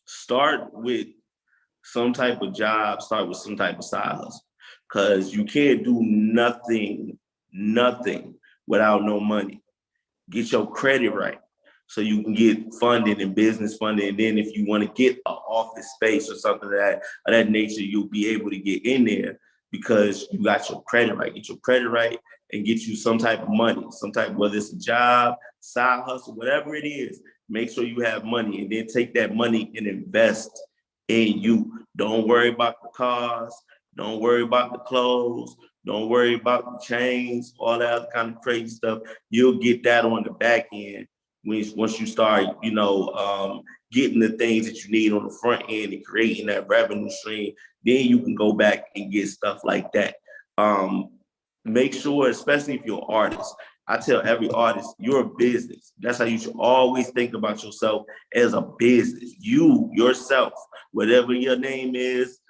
start with some type of job, start with some type of side hustle, because you can't do nothing without no money. Get your credit right so you can get funding and business funding. And then if you want to get an office space or something of that nature, you'll be able to get in there because you got your credit right. Get your credit right and get you some type of money, whether it's a job, side hustle, whatever it is, make sure you have money, and then take that money and invest in you. Don't worry about the cars, don't worry about the clothes, don't worry about the chains, all that other kind of crazy stuff. You'll get that on the back end once you start, getting the things that you need on the front end and creating that revenue stream. Then you can go back and get stuff like that. Make sure, especially if you're an artist, I tell every artist, you're a business. That's how you should always think about yourself, as a business. You, yourself, whatever your name is,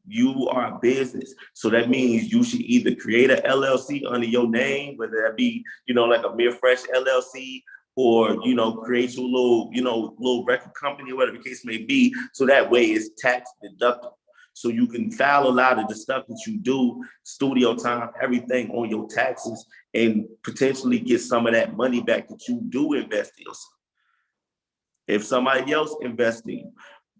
you are a business. So that means you should either create an LLC under your name, whether that be, like a Mere Fresh LLC, or, create your little record company, whatever the case may be. So that way it's tax deductible. So you can file a lot of the stuff that you do, studio time, everything on your taxes, and potentially get some of that money back that you do invest in yourself. If somebody else invests in you,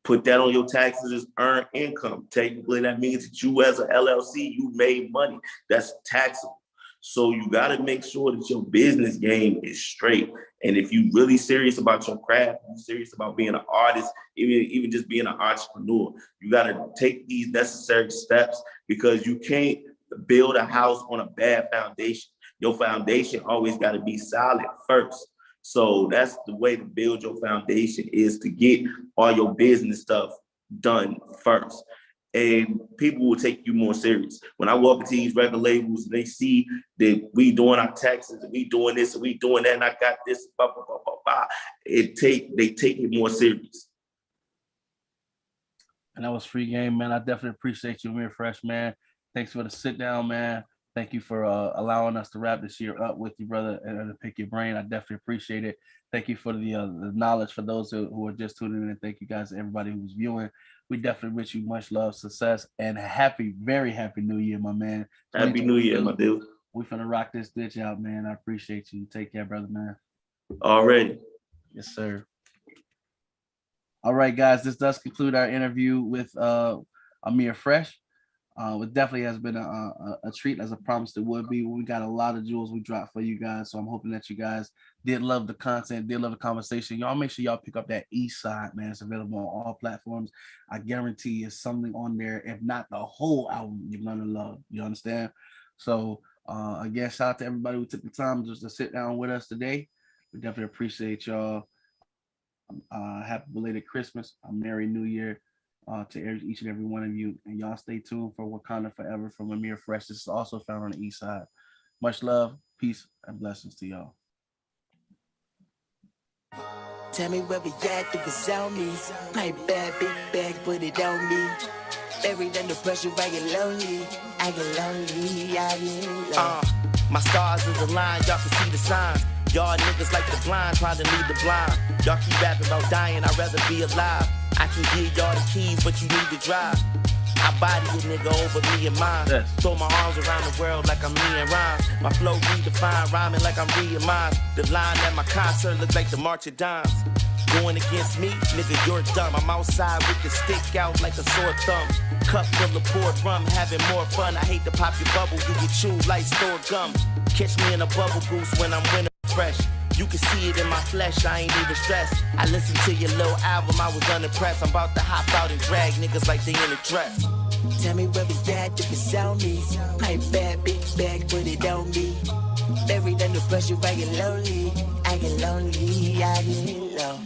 put that on your taxes as earned income. Technically, that means that you as an LLC, you made money. That's taxable. So you got to make sure that your business game is straight. And if you're really serious about your craft, you're serious about being an artist, even just being an entrepreneur, you got to take these necessary steps, because you can't build a house on a bad foundation. Your foundation always got to be solid first. So that's the way to build your foundation, is to get all your business stuff done first. And people will take you more serious. When I walk into these record labels and they see that we doing our taxes and we doing this and we doing that and I got this, blah, blah, blah, blah, blah, they take it more serious. And that was free game, man. I definitely appreciate you, Mere Fresh, man. Thanks for the sit down, man. Thank you for allowing us to wrap this year up with you, brother, and to pick your brain. I definitely appreciate it. Thank you for the knowledge for those who are just tuning in. And thank you guys, everybody who's viewing. We definitely wish you much love, success, and very happy New Year, my man. Happy New Year, my dude. We finna rock this ditch out, man. I appreciate you. Take care, brother, man. Already. Yes, sir. All right, guys. This does conclude our interview with Amir Fresh. It definitely has been a treat, as I promised it would be. We got a lot of jewels we dropped for you guys, so I'm hoping that you guys did love the content, did love the conversation. Y'all make sure y'all pick up that East Side, man. It's available on all platforms. I guarantee it's something on there, if not the whole album, you're gonna love. You understand? So again, shout out to everybody who took the time just to sit down with us today. We definitely appreciate y'all. Happy belated Christmas, a Merry New Year. To each and every one of you, and y'all stay tuned for Wakanda Forever from Amir Fresh. This is also found on the East Side. Much love, peace, and blessings to y'all. Tell me where we at if it's on me. My bad big bag, put it on me. Buried under pressure, I get lonely. I get lonely, I get lonely. My stars is aligned, y'all can see the signs. Y'all niggas like the blind, trying to lead the blind. Y'all keep rapping about dying, I'd rather be alive. I can give y'all the keys, but you need to drive. I body a nigga over me and mine. Yes. Throw my arms around the world like I'm me and Rhymes. My flow redefined, rhyming like I'm reading minds. The line at my concert look like the March of Dimes. Going against me, nigga, you're dumb. I'm outside with the stick out like a sore thumb. Cup full of poured rum, having more fun. I hate to pop your bubble, you get chewed like stored gum. Catch me in a bubble goose when I'm winter fresh. You can see it in my flesh, I ain't even stressed. I listened to your little album, I was unimpressed. I'm about to hop out and drag niggas like they in a dress. Tell me where we at if it's on me. My bad big bag, put it on me. Buried under pressure, I get lonely. I get lonely, I get low.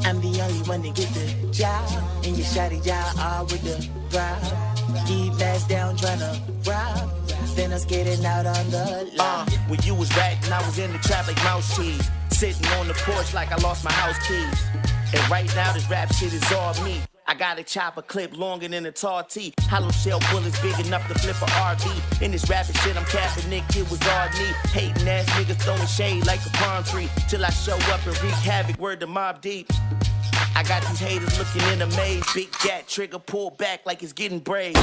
I'm the only one to get the job. And your shawty job all with the rob. Keep ass down tryna rob. Then I was getting out on the line. When you was ratting, I was in the trap like mouse cheese. Sitting on the porch like I lost my house keys. And right now this rap shit is all me. I got a chopper clip longer than a tall T. Hollow shell bullets big enough to flip a RV. In this rapping shit, I'm capping, Nick, it was all me. Hating ass niggas throwing shade like a palm tree. Till I show up and wreak havoc, word to Mob Deep. I got these haters looking in a maze. Big gat trigger pull back like it's getting brave.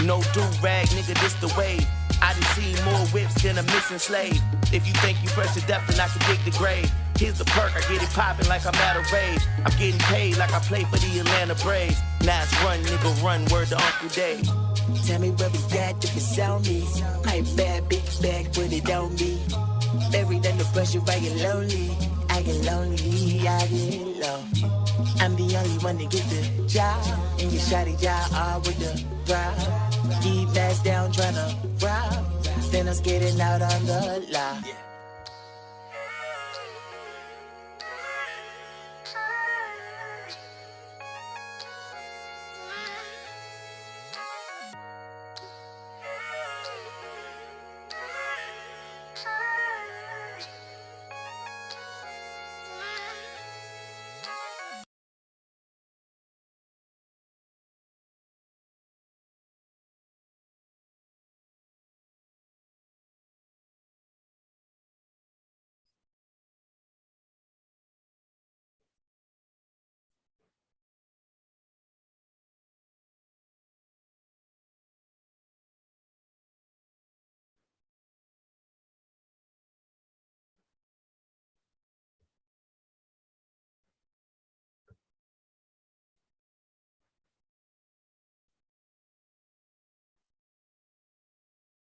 No do-rag, nigga, this the wave. I done seen more whips than a missing slave. If you think you fresh to death, then I can dig the grave. Here's the perk, I get it poppin' like I'm at a rave. I'm getting paid like I play for the Atlanta Braves. Now it's run, nigga, run, word to Uncle Dave. Tell me where we at if it's on me. My bad big bag, put it on me. Buried under pressure, I get lonely. I get lonely, I get low. I'm the only one to get the job. And your shawty job all with the rob. Keep ass down tryna rob. Then I was getting out on the line.